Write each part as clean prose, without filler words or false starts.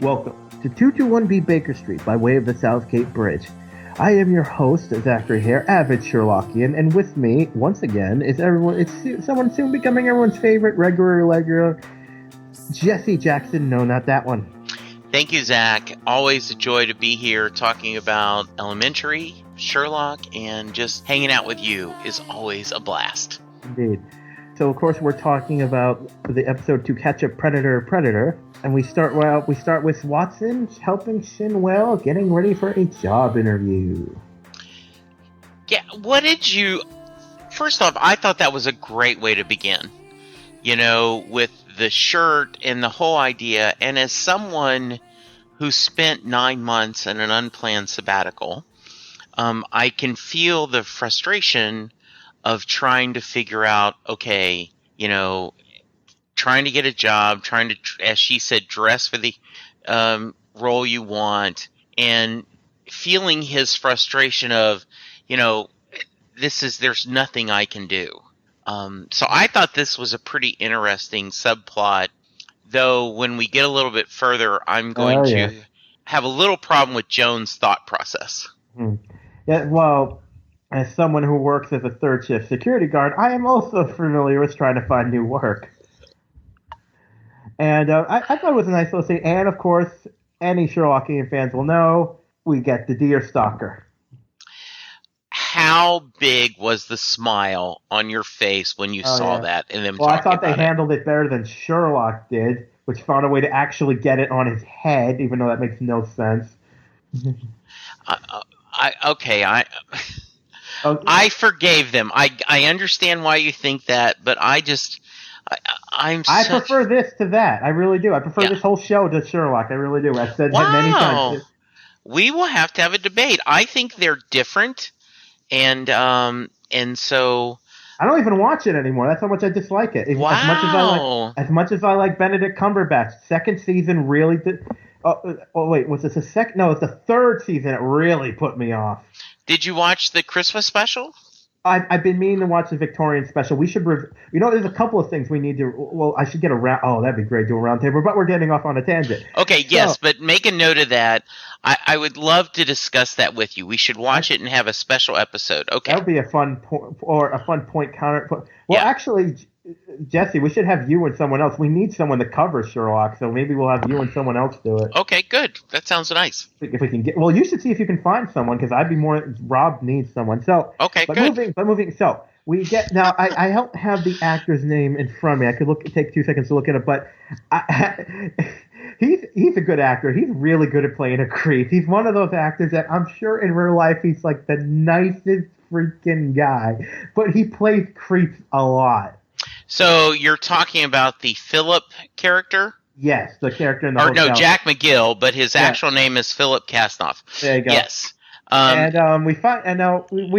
Welcome to 221B Baker Street by way of the South Cape Bridge. I am your host, Zachary here, avid Sherlockian, and with me, once again, is someone soon becoming everyone's favorite regular, Jesse Jackson. No, not that one. Thank you, Zach. Always a joy to be here talking about elementary, Sherlock, and just hanging out with you is always a blast. Indeed. So, of course, we're talking about the episode To Catch a Predator, and we start with Watson helping Shinwell getting ready for a job interview. Yeah, first off, I thought that was a great way to begin, with the shirt and the whole idea, and as someone who spent 9 months in an unplanned sabbatical, I can feel the frustration of trying to figure out, trying to get a job, trying to, as she said, dress for the role you want, and feeling his frustration of, there's nothing I can do. So I thought this was a pretty interesting subplot, though when we get a little bit further, I'm going to have a little problem with Joan's thought process. Yeah, well, as someone who works as a third shift security guard, I am also familiar with trying to find new work. And I thought it was a nice little scene. And, of course, any Sherlockian fans will know, we get the deer stalker. How big was the smile on your face when you saw that and them talking about it? Well, I thought they handled it better than Sherlock did, which found a way to actually get it on his head, even though that makes no sense. I forgave them. I understand why you think that, but I prefer this to that. I really do. I prefer this whole show to Sherlock. I really do. I've said that many times. We will have to have a debate. I think they're different, and so I don't even watch it anymore. That's how much I dislike it. Wow. As much as I like Benedict Cumberbatch, second season really did. Oh wait, was this the second? No, it's the third season. It really put me off. Did you watch the Christmas special? I've been meaning to watch the Victorian special. We should, there's a couple of things we need to. Well, I should get a round. Oh, that'd be great, do a round table. But we're getting off on a tangent. Okay, yes, but make a note of that. I would love to discuss that with you. We should watch it and have a special episode. Okay, that would be a fun point counter. Well, actually, Jesse, we should have you and someone else. We need someone to cover Sherlock, so maybe we'll have you and someone else do it. Okay, good. That sounds nice. If we can get, well, you should see if you can find someone, because I'd be more. Rob needs someone. So okay, but good. Moving. So we get now. I don't have the actor's name in front of me. I could take 2 seconds to look at it, but he's a good actor. He's really good at playing a creep. He's one of those actors that I'm sure in real life he's like the nicest freaking guy, but he plays creeps a lot. So you're talking about the Philip character? Yes, the character in the hotel. No, Jack McGill, but his actual name is Philip Kasnoff. There you go. Yes. We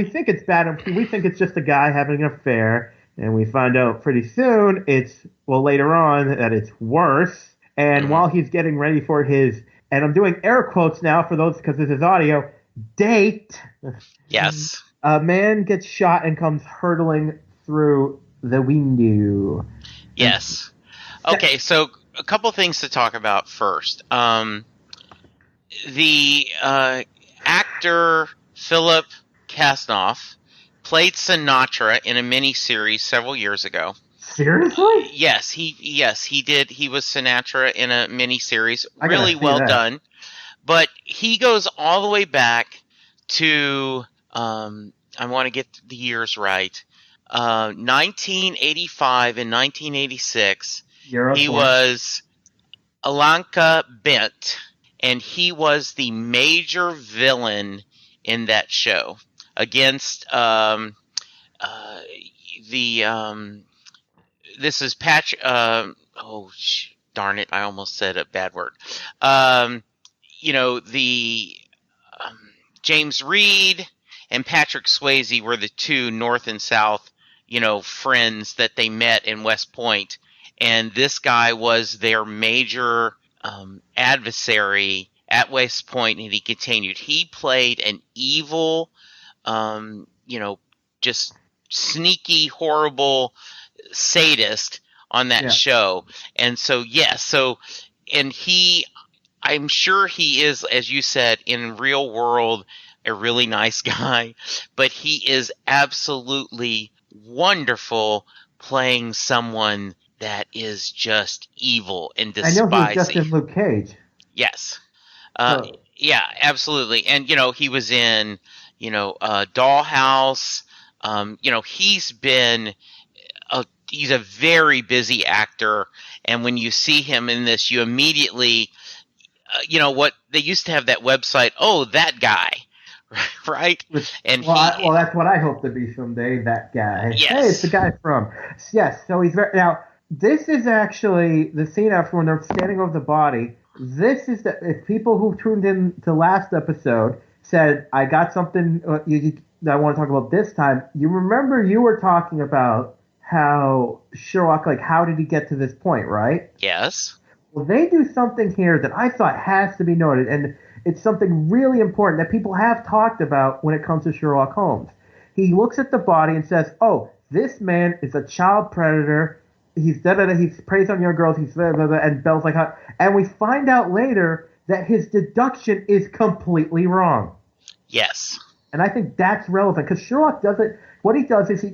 think it's bad. We think it's just a guy having an affair, and we find out pretty soon later on that it's worse. And while he's getting ready for his, and I'm doing air quotes now for those because this is audio, date. Yes. A man gets shot and comes hurtling through the window. Yes. Okay, so a couple things to talk about first. The actor Philip Kasnoff played Sinatra in a miniseries several years ago. Seriously? Yes, he did. He was Sinatra in a miniseries. Really well done. But he goes all the way back to I want to get the years right. 1985 and 1986, he was Alanka Bent, and he was the major villain in that show against this is Patch. Darn it! I almost said a bad word. James Reed and Patrick Swayze were the two North and South, friends that they met in West Point. And this guy was their major adversary at West Point, and he continued. He played an evil, just sneaky, horrible sadist on that show. And so, and he, I'm sure he is, as you said, in real world, a really nice guy, but he is absolutely wonderful playing someone that is just evil and I know he was just despising. in Luke Cage. Yes. So Yeah, absolutely. And, he was in, Dollhouse. He's a very busy actor. And when you see him in this, you immediately, what they used to have that website. Oh, that guy, right? And well, that's what I hope to be someday. That guy. Yes. Hey, it's the guy from. Yes. So he's very now. This is actually the scene after when they're standing over the body. This is if people who tuned in to last episode said, I got something that I want to talk about this time. You remember you were talking about how Sherlock, like, how did he get to this point, right? Yes. Well, they do something here that I thought has to be noted, and it's something really important that people have talked about when it comes to Sherlock Holmes. He looks at the body and says, oh, this man is a child predator. He's he preys on young girls. He's blah, blah, blah, and Belle's like, and we find out later that his deduction is completely wrong. Yes. And I think that's relevant because Sherlock doesn't. What he does is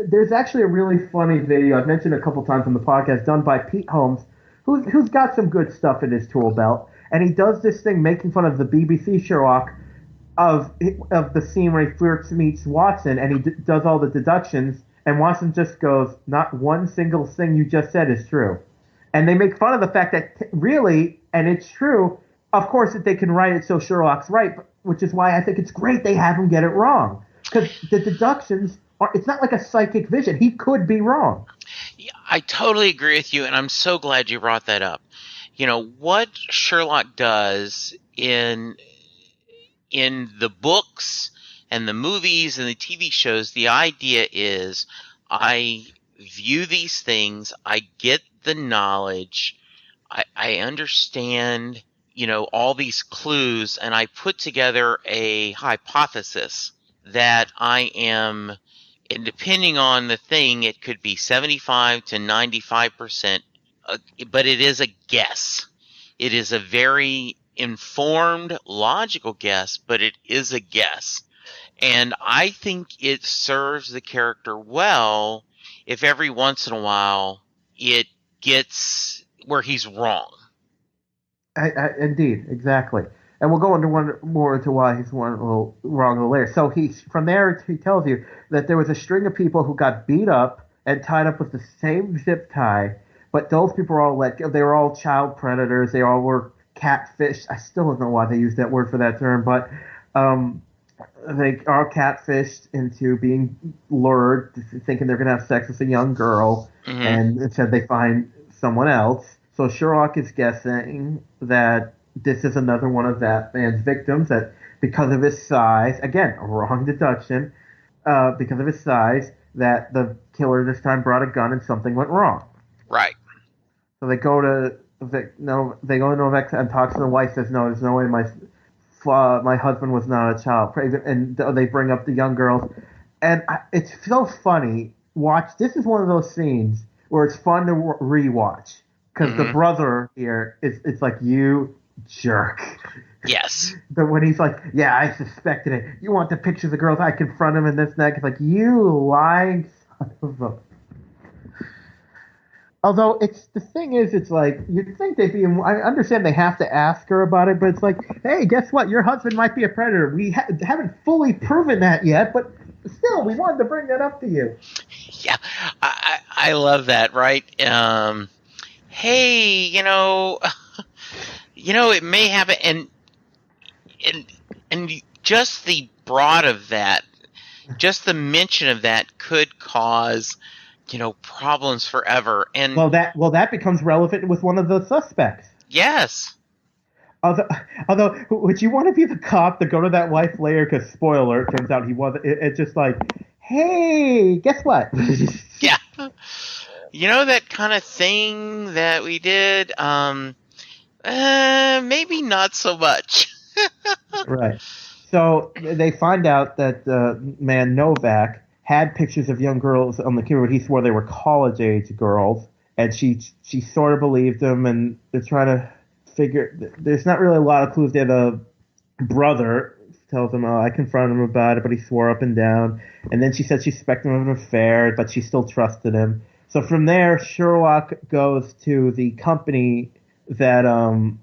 there's actually a really funny video I've mentioned a couple times on the podcast done by Pete Holmes, who's got some good stuff in his tool belt, and he does this thing making fun of the BBC Sherlock of the scene where he first meets Watson, and he does all the deductions. And Watson just goes, not one single thing you just said is true. And they make fun of the fact that really, and it's true, of course, that they can write it so Sherlock's right, which is why I think it's great they have him get it wrong. Because the deductions, it's not like a psychic vision. He could be wrong. Yeah, I totally agree with you, and I'm so glad you brought that up. What Sherlock does in the books and the movies and the TV shows, the idea is I view these things, I get the knowledge, I understand, all these clues, and I put together a hypothesis that I am, and depending on the thing, it could be 75 to 95%, but it is a guess. It is a very informed, logical guess, but it is a guess. And I think it serves the character well if every once in a while it gets where he's wrong. Indeed, exactly. And we'll go into one more into why he's one little wrong a little later. So from there he tells you that there was a string of people who got beat up and tied up with the same zip tie, but those people were all let go. They were all child predators. They all were catfish. I still don't know why they used that word for that term, but they are catfished into being lured, thinking they're going to have sex with a young girl, and instead they find someone else. So Sherlock is guessing that this is another one of that man's victims, that because of his size, again, a wrong deduction, because of his size, that the killer this time brought a gun and something went wrong. Right. So they go to Vic and talks to the wife, says, no, there's no way my husband was not a child. And they bring up the young girls. And it's so funny. This is one of those scenes where it's fun to rewatch. Because the brother here, it's like, you jerk. Yes. But when he's like, yeah, I suspected it. You want the pictures of the girls? I confront him in this neck. It's like, you lying son of a... Although the thing is, it's like, you'd think they'd be, I understand they have to ask her about it, but it's like, hey, guess what? Your husband might be a predator. We haven't fully proven that yet, but still, we wanted to bring that up to you. Yeah, I love that, right? Hey, it may happen, and just the broad of that, just the mention of that could cause, problems forever. And that becomes relevant with one of the suspects. Yes. Although, would you want to be the cop to go to that wife later? Because spoiler, it turns out he wasn't. It's just like, hey, guess what? Yeah. That kind of thing that we did. Maybe not so much. Right. So they find out that man Novak had pictures of young girls on the computer. He swore they were college-age girls, and she sort of believed him, and they're trying to there's not really a lot of clues there. The brother tells him, "Oh, I confronted him about it, but he swore up and down." And then she said she suspected him of an affair, but she still trusted him. So from there, Sherlock goes to the company that, an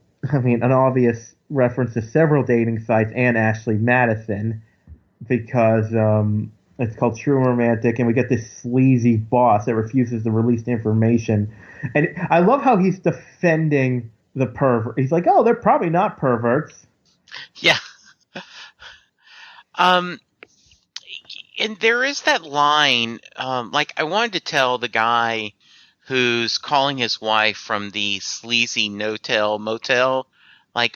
obvious reference to several dating sites and Ashley Madison, because it's called True Romantic, and we get this sleazy boss that refuses to release the information. And I love how he's defending the pervert. He's like, "Oh, they're probably not perverts." Yeah. And there is that line, I wanted to tell the guy who's calling his wife from the sleazy no-tell motel,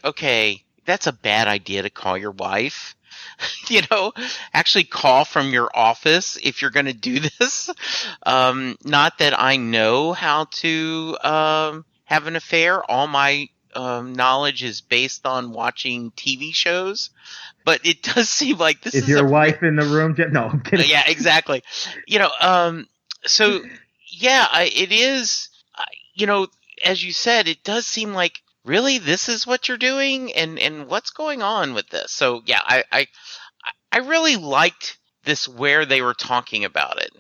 okay, that's a bad idea to call your wife. Actually call from your office if you're going to do this. Not that I know how to have an affair. All my knowledge is based on watching TV shows. But it does seem like this is your wife in the room? No, I'm kidding. Yeah, exactly. So yeah, it is. As you said, it does seem like really this is what you're doing, and what's going on with this. So yeah, I really liked this where they were talking about it.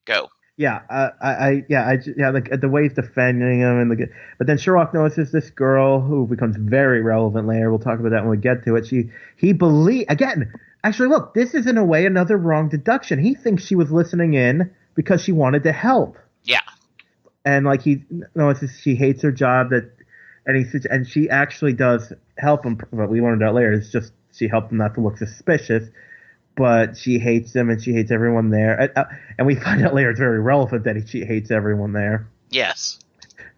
Go. Yeah, the way he's defending him, but then Sherlock notices this girl who becomes very relevant later. We'll talk about that when we get to it. He believes again. Actually, look, this is in a way another wrong deduction. He thinks she was listening in because she wanted to help. Yeah, and he notices she hates her job and she actually does help him. But we learned out later. It's just she helped him not to look suspicious. But she hates him, and she hates everyone there. And we find out later it's very relevant that she hates everyone there. Yes.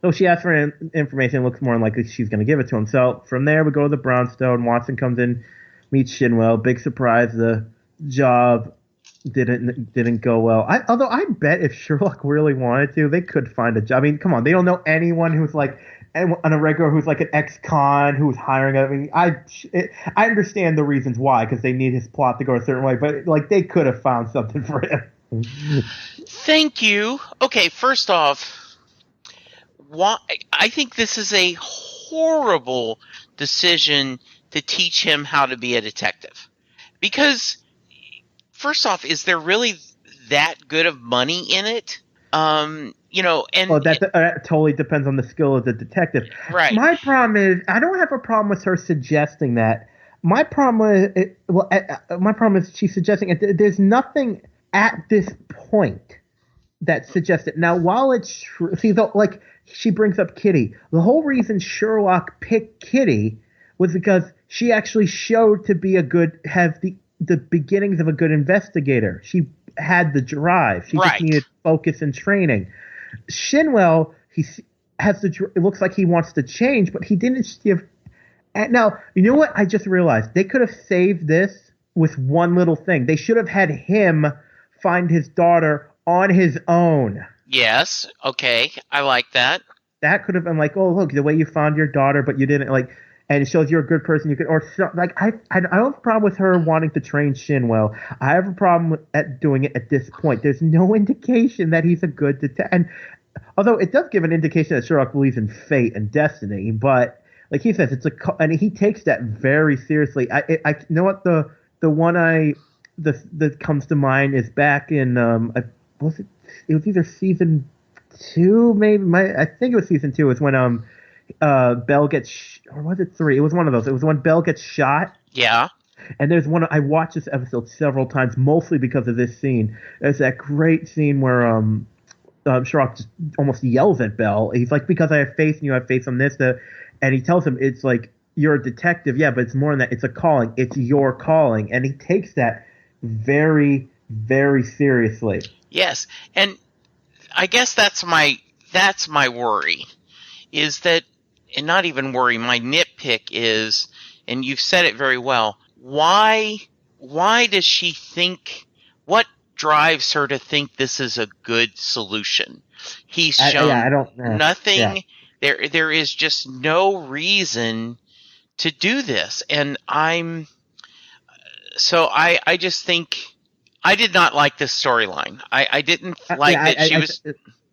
So she asks for information. It looks more likely she's going to give it to him. So from there, we go to the brownstone. Watson comes in, meets Shinwell. Big surprise, the job didn't go well. Although I bet if Sherlock really wanted to, they could find a job. I mean, come on. They don't know anyone who's on a regular who's an ex-con who's hiring. I mean, I understand the reasons why, because they need his plot to go a certain way, but they could have found something for him. Thank you. Okay, first off, I think this is a horrible decision to teach him how to be a detective. Because, first off, is there really that good of money in it? That totally depends on the skill of the detective. Right. My problem is I don't have a problem with her suggesting that. My problem is she's suggesting it. There's nothing at this point that suggests it. Now, while it's true, she brings up Kitty. The whole reason Sherlock picked Kitty was because she actually showed to be have the beginnings of a good investigator. She had the drive. She just needed focus and training. Shinwell, it looks like he wants to change, but he didn't give. Now, you know what? I just realized they could have saved this with one little thing. They should have had him find his daughter on his own. Yes. Okay. I like that. That could have been oh, look, the way you found your daughter, but you didn't and it shows you're a good person. You could, I don't have a problem with her wanting to train Shinwell. I have a problem at doing it at this point. There's no indication that he's a good detective. And although it does give an indication that Sherlock believes in fate and destiny, but like he says, and he takes that very seriously. I you know what the one that comes to mind is back in it was either season 2, maybe. I think it was season 2. It's when Bell gets, or was it 3? It was one of those. It was when Bell gets shot. Yeah. And there's one, I watched this episode several times, mostly because of this scene. There's that great scene where Sherlock just almost yells at Bell. He's like, because I have faith in you, I have faith on this. And he tells him, it's you're a detective, yeah, but it's more than that. It's a calling. It's your calling. And he takes that very, very seriously. Yes. And I guess that's my worry, is that, and not even worry, my nitpick is, and you've said it very well, why does she think, what drives her to think this is a good solution? He's shown nothing. Yeah. There is just no reason to do this. And I just think, I did not like this storyline. I didn't like that she was.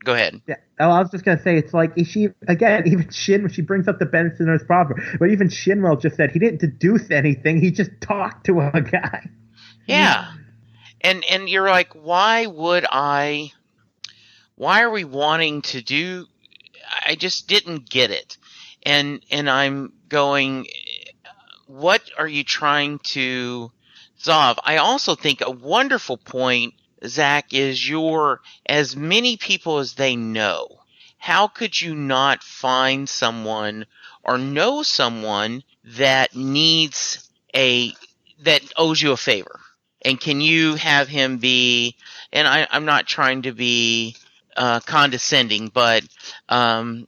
Go ahead. Yeah, oh, I was just gonna say it's like she again. Even Shin, she brings up the Bensoners problem, but even Shinwell just said he didn't deduce anything. He just talked to a guy. Yeah. And you're like, why are we wanting to do? I just didn't get it. And I'm going, what are you trying to solve? I also think a wonderful point, Zach, is as many people as they know. How could you not find someone or know someone that that owes you a favor? And can you have him be, and I'm not trying to be condescending, but someone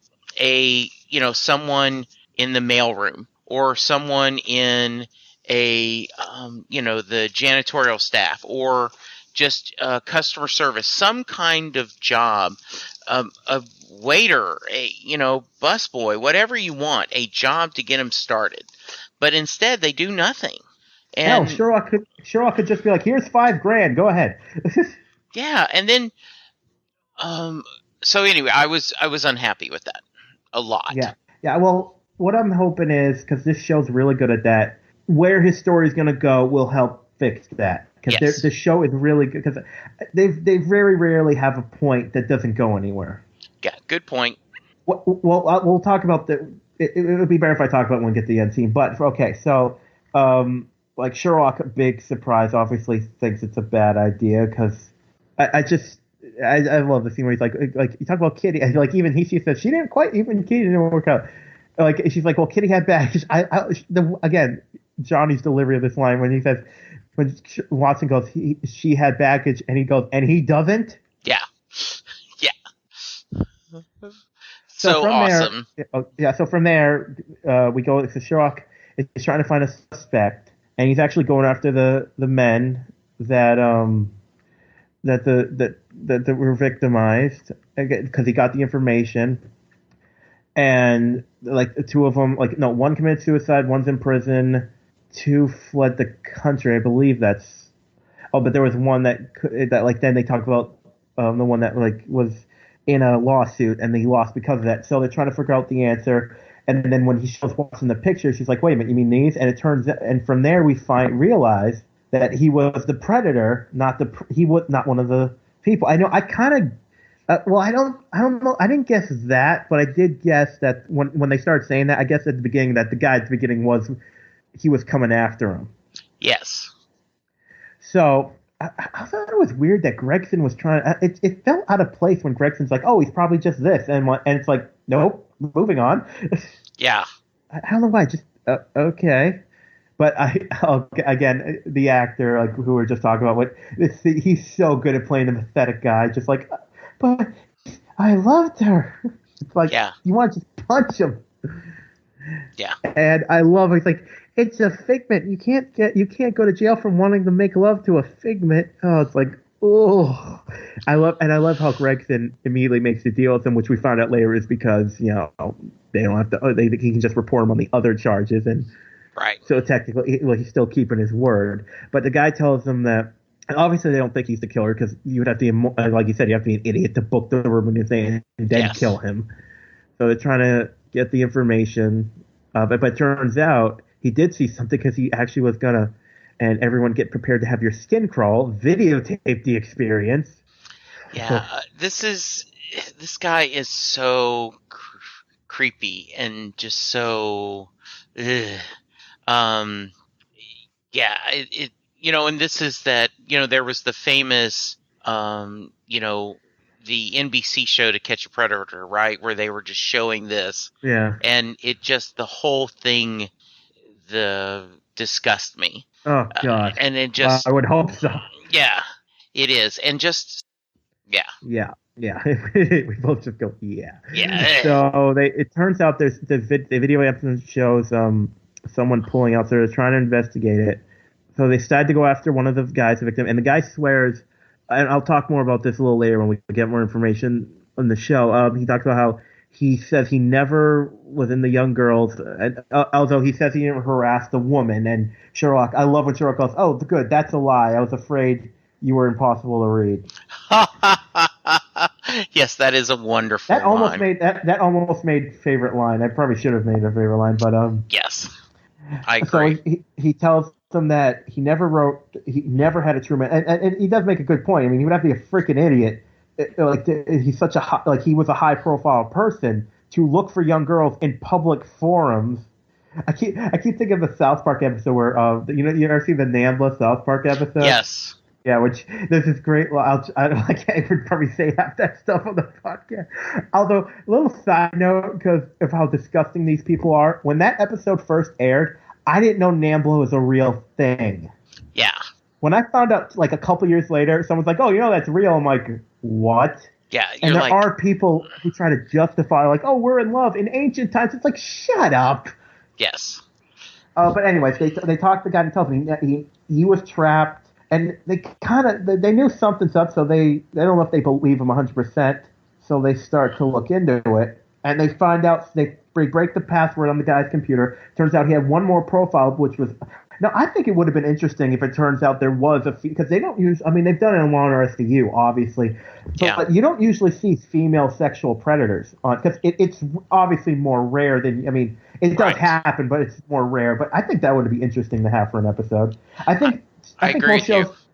in the mailroom or someone in the janitorial staff or just customer service, some kind of job, a waiter, busboy, whatever you want, a job to get them started. But instead, they do nothing. Hell, And Sherlock could just be like, "Here's $5,000. Go ahead." yeah, and then so anyway, I was unhappy with that a lot. Yeah. Well, what I'm hoping is because this show's really good at that, where his story's going to go will help fix that. Because the show is really good. Because they very rarely have a point that doesn't go anywhere. Yeah, good point. Well, we'll talk about it would be better if I talk about it when we get to the end scene. But okay, so like Sherlock, big surprise, obviously thinks it's a bad idea because I love the scene where he's like you talk about Kitty, and like even she says she didn't quite, even Kitty didn't work out. Like she's like, well, Kitty had baggage. Again, Johnny's delivery of this line when he says, when Watson goes, she had baggage, and he goes, and he doesn't. Yeah. So awesome. So from there, we go to Sherlock is trying to find a suspect, and he's actually going after the men that were victimized because he got the information, and like two of them, one committed suicide, one's in prison, two fled the country. I believe that's. Oh, but there was one that then they talk about the one that was in a lawsuit and he lost because of that. So they're trying to figure out the answer. And then when he shows Watson the picture, she's like, "Wait a minute, you mean these?" And it turns, and from there we realize that he was the predator, he was not one of the people. I know. I kind of, I don't know. I didn't guess that, but I did guess that when they started saying that, I guess at the beginning that the guy at the beginning he was coming after him. Yes. So I thought it was weird that Gregson was trying. It felt out of place when Gregson's like, "Oh, he's probably just this," and it's like, "Nope, moving on." Yeah. I don't know why. Just okay. But again, the actor, like who we were just talking about, he's so good at playing the pathetic guy. Just like, but I loved her. It's like, you want to just punch him. Yeah. And I love it. It's like, it's a figment. You can't go to jail from wanting to make love to a figment. Oh, it's like, oh. I love how Gregson immediately makes the deal with him, which we found out later is because they don't have to. He can just report him on the other charges and. Right. So technically, he's still keeping his word. But the guy tells them that, and obviously they don't think he's the killer because you would have to, like you said, you have to be an idiot to book the room and then kill him. So they're trying to get the information. But it turns out he did see something because he actually was going to, and everyone get prepared to have your skin crawl, videotape the experience. Yeah, this guy is so creepy and just so... Ugh. And this is that, there was the famous, the NBC show To Catch a Predator, right? Where they were just showing this. Yeah. And it just, the whole thing, disgust me. Oh, God. And it just. I would hope so. Yeah, it is. And just, yeah. Yeah. Yeah, we both just go, yeah. Yeah. So it turns out there's the video episode shows someone pulling out, so they're trying to investigate it. So they decide to go after one of the guys, the victim, and the guy swears, and I'll talk more about this a little later when we get more information on the show. He talks about how he says he never was in the young girls, although he says he never harassed a woman. And Sherlock, I love when Sherlock goes, "Oh, good, that's a lie. I was afraid you were impossible to read." Yes, that is a wonderful That almost line. made that almost made favorite line. I probably should have made a favorite line, but Yes, I so agree. he tells them that he never had a true man, and he does make a good point. I mean, he would have to be a freaking idiot, he's such a he was a high profile person to look for young girls in public forums. I keep thinking of the South Park episode where you ever see the Nambla South Park episode? Yes. Yeah, which there's this great. Well, I can't would probably say half that stuff on the podcast. Although, a little side note because of how disgusting these people are. When that episode first aired, I didn't know Nambla was a real thing. Yeah. When I found out, like a couple years later, someone's like, "Oh, that's real." I'm like, "What?" Yeah. And You're there are people who try to justify, like, "Oh, we're in love." In ancient times, it's like, shut up. yes. But anyways, they talked to the guy and tells me he was trapped, and they knew something's up, so they don't know if they believe him 100%. So they start to look into it, and they find out they break the password on the guy's computer. Turns out he had one more profile, which was. Now, I think it would have been interesting if it turns out there was because they don't use. I mean, they've done it in Law and Order SVU, obviously, but you don't usually see female sexual predators on because it's obviously more rare than. I mean, it does happen, but it's more rare. But I think that would be interesting to have for an episode. I think agree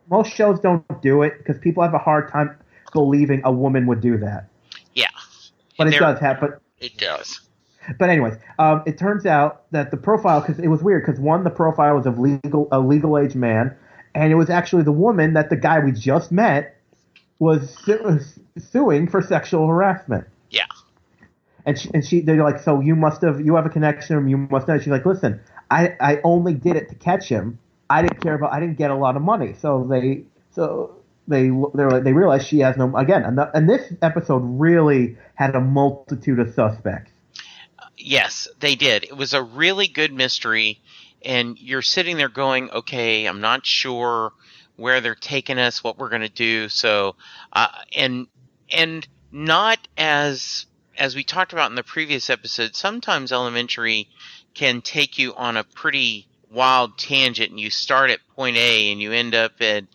most shows don't do it because people have a hard time believing a woman would do that. Yeah, but it does happen. It does. But anyways, it turns out that the profile, because it was weird, because one, the profile was of a legal age man, and it was actually the woman that the guy we just met was suing for sexual harassment. Yeah. And they're like, so you have a connection, you must know. She's like, listen, I only did it to catch him. I didn't get a lot of money. So they realized she has no, again, and this episode really had a multitude of suspects. Yes, they did. It was a really good mystery, and you're sitting there going, okay, I'm not sure where they're taking us, what we're going to do. So, and not as we talked about in the previous episode, sometimes Elementary can take you on a pretty wild tangent, and you start at point A and you end up at,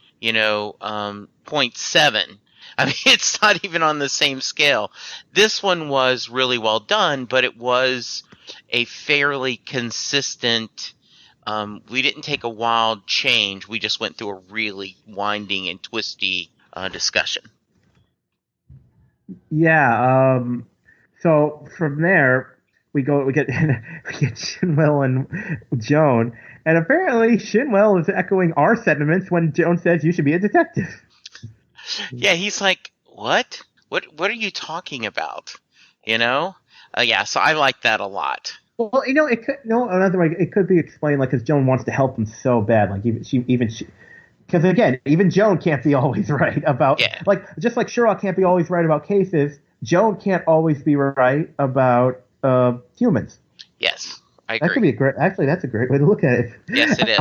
point 7. I mean, it's not even on the same scale. This one was really well done, but it was a fairly consistent. We didn't take a wild change. We just went through a really winding and twisty discussion. Yeah. So from there, we get Shinwell and Joan, and apparently Shinwell is echoing our sentiments when Joan says you should be a detective. Yeah, he's like, what? What are you talking about? Yeah, so I like that a lot. Well, another way it could be explained, like, because Joan wants to help him so bad, like because again, even Joan can't be always right about, just like Sherlock can't be always right about cases, Joan can't always be right about humans. Yes, I agree. That could be that's a great way to look at it. Yes, it is.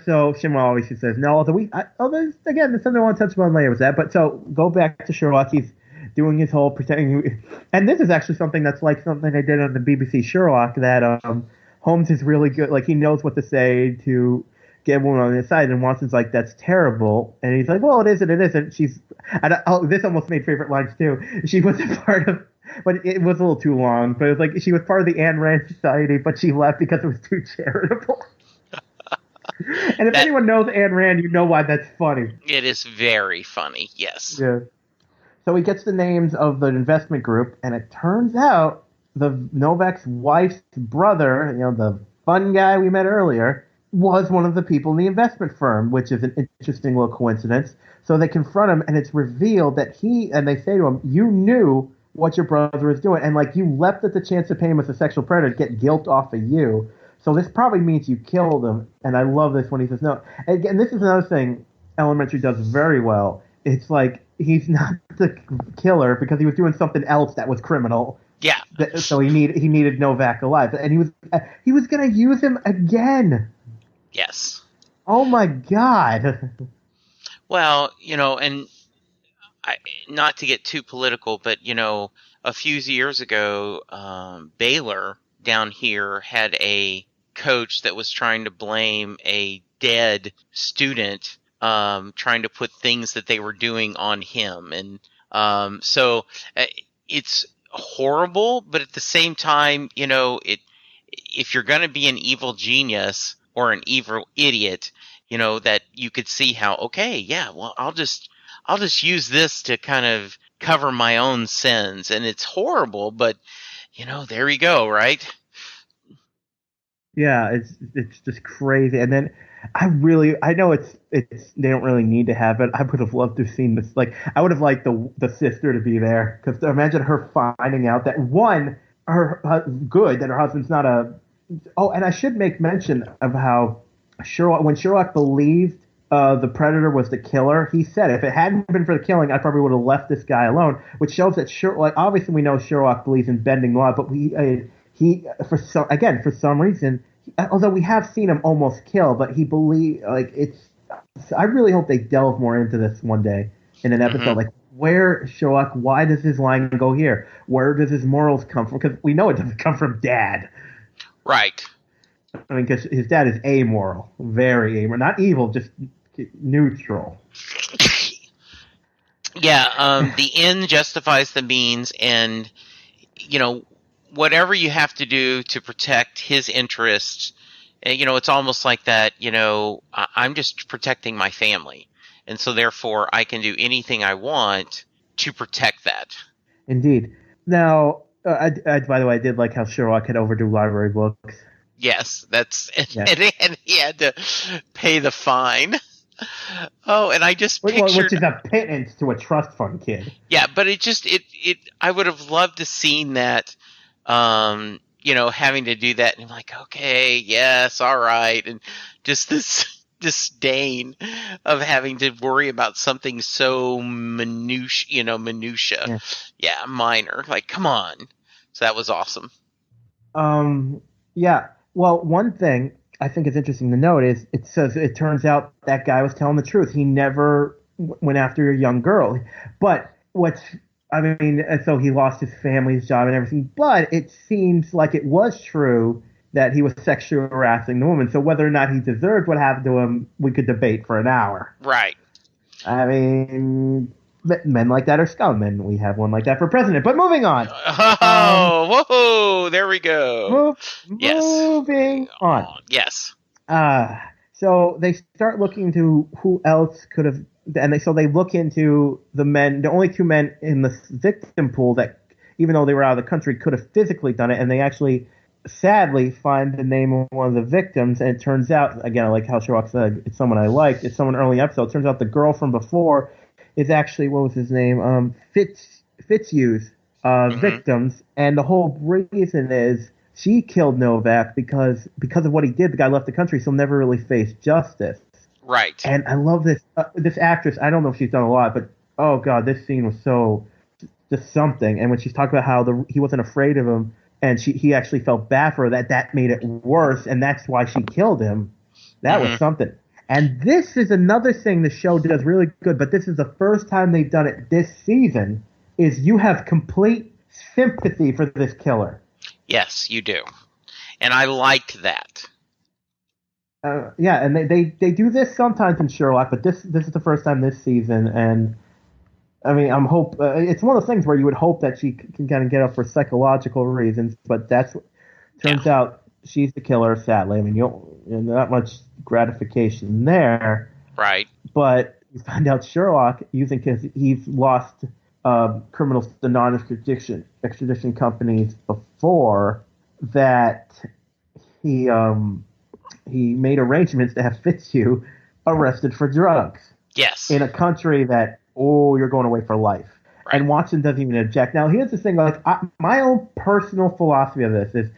So Shinwell always says no. Although there's something I want to touch upon later with that. But so go back to Sherlock. He's doing his whole pretending, and this is actually something that's like something they did on the BBC Sherlock. That Holmes is really good. Like, he knows what to say to get everyone on his side, and Watson's like, "That's terrible," and he's like, "Well, it isn't. It isn't." This almost made favorite lines too. She was a part of. But it was a little too long. But it was like she was part of the Ayn Rand Society, but she left because it was too charitable. And if anyone knows Ayn Rand, you know why that's funny. It is very funny, yes. Yeah. So he gets the names of the investment group, and it turns out the Novak's wife's brother, the fun guy we met earlier, was one of the people in the investment firm, which is an interesting little coincidence. So they confront him, and it's revealed that and they say to him, you knew what your brother was doing, and like you leapt at the chance of paying him as a sexual predator to get guilt off of you. So this probably means you killed him, and I love this when he says no. And again, this is another thing Elementary does very well. It's like he's not the killer because he was doing something else that was criminal. Yeah. So he needed Novak alive, and he was going to use him again. Yes. Oh my God. Well, and not to get too political, but a few years ago, Baylor down here had a coach that was trying to blame a dead student, trying to put things that they were doing on him. And So it's horrible, but at the same time, if you're going to be an evil genius or an evil idiot, that you could see how, okay, yeah, well, I'll just use this to kind of cover my own sins. And it's horrible, but there we go, right? Yeah, it's just crazy. And then I know it's they don't really need to have it. I would have loved to have seen this. Like, I would have liked the sister to be there, because imagine her finding out that that her husband's not a. Oh, and I should make mention of how when Sherlock believed the predator was the killer, he said, if it hadn't been for the killing, I probably would have left this guy alone. Which shows that obviously we know Sherlock believes in bending law, but he for some reason, although we have seen him almost kill, but he believe it's. I really hope they delve more into this one day in an episode. Mm-hmm. Like, where Sherlock? Why does his line go here? Where does his morals come from? Because we know it doesn't come from Dad. Right. I mean, because his dad is amoral, very amoral, not evil, just neutral. Yeah. The end justifies the means, and whatever you have to do to protect his interests, it's almost like that, I'm just protecting my family. And so therefore I can do anything I want to protect that. Indeed. Now, by the way, I did like how Sherlock had overdue library books. Yes, and he had to pay the fine. Oh, and I just pictured, which is a pittance to a trust fund kid. Yeah, but I would have loved to seen that, having to do that, and I'm like, okay, yes, all right, and just this disdain of having to worry about something so minutia, minor. Like, come on. So that was awesome. Yeah. Well, one thing I think is interesting to note is it turns out that guy was telling the truth. He never went after a young girl. But so he lost his family, his job, and everything. But it seems like it was true that he was sexually harassing the woman. So whether or not he deserved what happened to him, we could debate for an hour. Right. I mean, men like that are scum, and we have one like that for president. But moving on. Whoa, there we go. Moving on. Yes. So they start looking into who else could have, and they look into the only two men in the victim pool that, even though they were out of the country, could have physically done it, and they actually, sadly, find the name of one of the victims, and it turns out, again, like how Sherlock said, it's someone I liked, it's someone early in the episode. It turns out the girl from before is actually, what was his name? Fitzhugh's victims, and the whole reason is she killed Novak because of what he did. The guy left the country, so never really faced justice. Right. And I love this actress. I don't know if she's done a lot, but oh god, this scene was so just something. And when she's talking about how he wasn't afraid of him, and he actually felt bad for her, that made it worse, and that's why she killed him. That was something. And this is another thing the show does really good, but this is the first time they've done it this season, is you have complete sympathy for this killer. Yes, you do. And I liked that. Yeah, and they do this sometimes in Sherlock, but this is the first time this season, and I mean, it's one of the things where you would hope that she can kind of get up for psychological reasons, but turns out she's the killer, sadly. I mean, not much gratification there. Right. But you find out Sherlock, because he's lost criminals to non-extradition companies before, that he made arrangements to have Fitzhugh arrested for drugs. Yes. In a country that, you're going away for life. Right. And Watson doesn't even object. Now, here's the thing. My own personal philosophy of this is,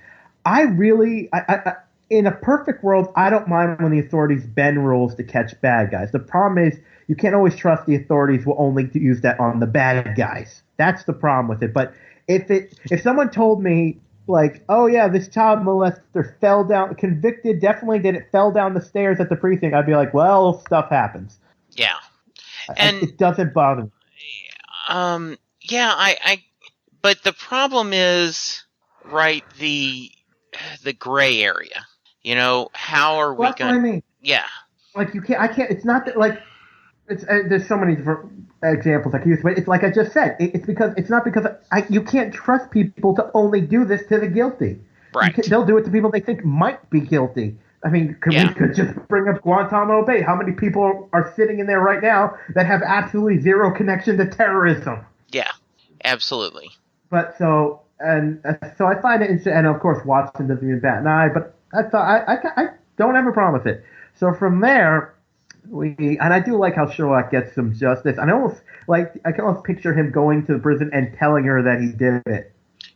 in a perfect world, I don't mind when the authorities bend rules to catch bad guys. The problem is you can't always trust the authorities will only use that on the bad guys. That's the problem with it. But if someone told me, like, oh yeah, this child molester fell down, convicted, definitely did it, fell down the stairs at the precinct, I'd be like, well, stuff happens. Yeah. And it doesn't bother me. But the problem is, right, the gray area. How are we going? That's what I mean. Yeah. Like, I can't. It's not that, like, There's so many different examples I can use, but it's like I just said. It's not because you can't trust people to only do this to the guilty. Right. They'll do it to people they think might be guilty. I mean, we could just bring up Guantanamo Bay. How many people are sitting in there right now that have absolutely zero connection to terrorism? Yeah, absolutely. But so I find it interesting, and of course Watson doesn't even bat an eye. But I don't have a problem with it. So from there, and I do like how Sherlock gets some justice. I can almost picture him going to the prison and telling her that he did it.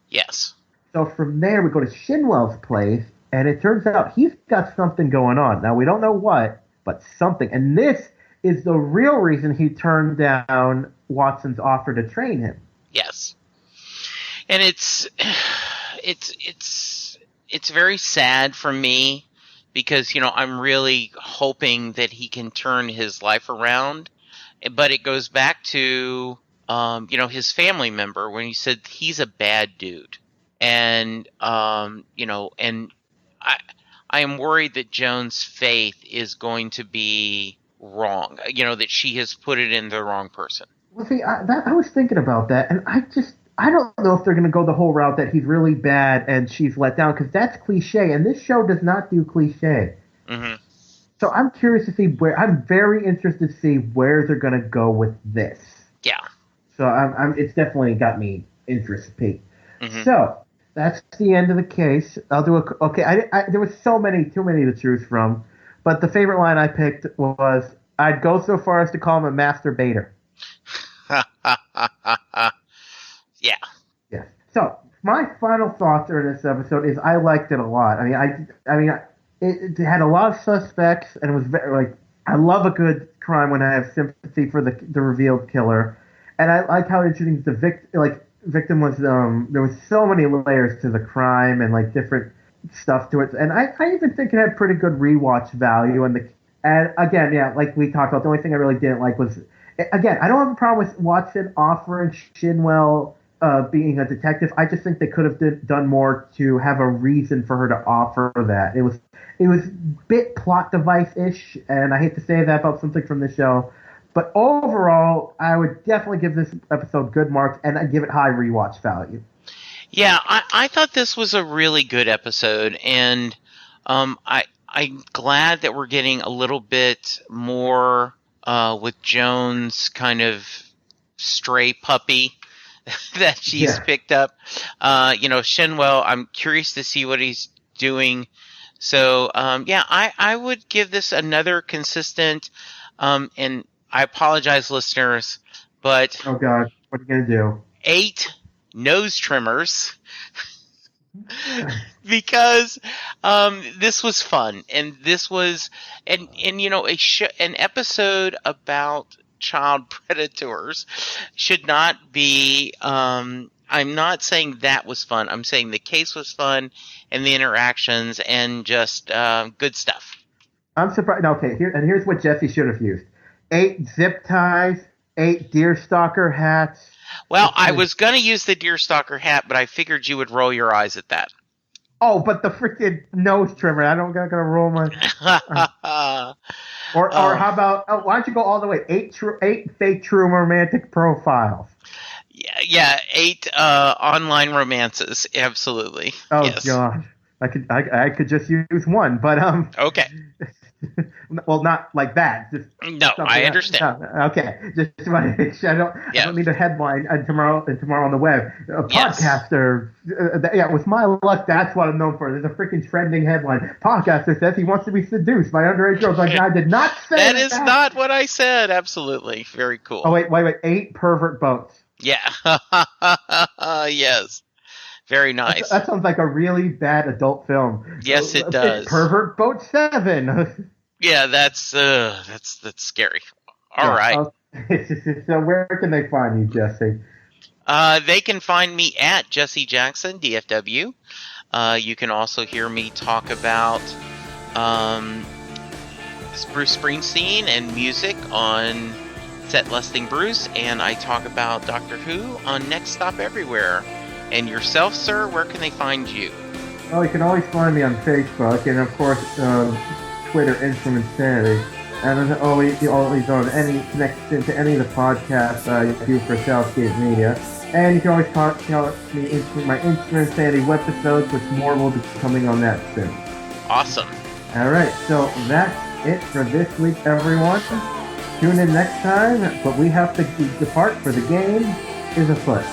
Yes. So from there, we go to Shinwell's place, and it turns out he's got something going on. Now, we don't know what, but something. And this is the real reason he turned down Watson's offer to train him. Yes. And it's very sad for me because, I'm really hoping that he can turn his life around. But it goes back to, his family member when he said he's a bad dude. And, and I am worried that Joan's faith is going to be wrong, that she has put it in the wrong person. Well, see, I was thinking about that, and I don't know if they're going to go the whole route that he's really bad and she's let down, because that's cliche, and this show does not do cliche. Mm-hmm. So I'm curious to see I'm very interested to see where they're going to go with this. Yeah. So it's definitely got me interested. Mm-hmm. So that's the end of the case. I'll do there was too many to choose from, but the favorite line I picked was, I'd go so far as to call him a masturbator. Yeah. Yeah. So my final thoughts during this episode is I liked it a lot. It had a lot of suspects, and it was very, I love a good crime when I have sympathy for the revealed killer, and I like how interesting the victim was. There was so many layers to the crime and different stuff to it, and I even think it had pretty good rewatch value. And again, yeah, like we talked about, the only thing I really didn't like was, again, I don't have a problem with Watson offering Shinwell being a detective. I just think they could have done more to have a reason for her to offer that. It was a bit plot device-ish, and I hate to say that about something from the show. But overall, I would definitely give this episode good marks, and I'd give it high rewatch value. Yeah, I thought this was a really good episode, and I'm glad that we're getting a little bit more with Joan's kind of stray puppy that she's picked up. Shinwell, I'm curious to see what he's doing. So, I would give this another consistent, and I apologize, listeners, but... Oh, God. What are you going to do? 8 nose trimmers. Because this was fun, and this was... And an episode about child predators should not be... I'm not saying that was fun. I'm saying the case was fun, and the interactions, and just good stuff. I'm surprised. Okay, here's what Jesse should have used: 8 zip ties, 8 deerstalker hats. Well, I was going to use the deerstalker hat, but I figured you would roll your eyes at that. Oh, but the freaking nose trimmer. I don't got to roll my... Or how about... Oh, why don't you go all the way? 8 fake true romantic profiles. Yeah, 8 online romances. Absolutely. Oh, yes. God. I could just use one, but... Okay. Well, not like that. Just no, I understand. Okay, just want to make sure I don't need a headline tomorrow on the web. A podcaster, with my luck, that's what I'm known for. There's a freaking trending headline. Podcaster says he wants to be seduced by underage girls. Like, I did not say that. That is not what I said. Absolutely, very cool. Oh wait, 8 pervert boats. Yeah. Yes. Very nice. That sounds like a really bad adult film. Yes, it does. Pervert Boat 7. Yeah, that's scary. All right. So where can they find you, Jesse? They can find me at Jesse Jackson, DFW. You can also hear me talk about Bruce Springsteen and music on Set Lusting Bruce, and I talk about Doctor Who on Next Stop Everywhere. And yourself, sir, where can they find you? Well, you can always find me on Facebook, and of course, Twitter, Instagram, Insanity. And as always, you always on any connection to any of the podcasts you do for Southgate Media. And you can always contact me into my Instagram, Sandy Webisodes, which more will be coming on that soon. Awesome. All right, so that's it for this week, everyone. Tune in next time, but we have to depart for the game is afoot.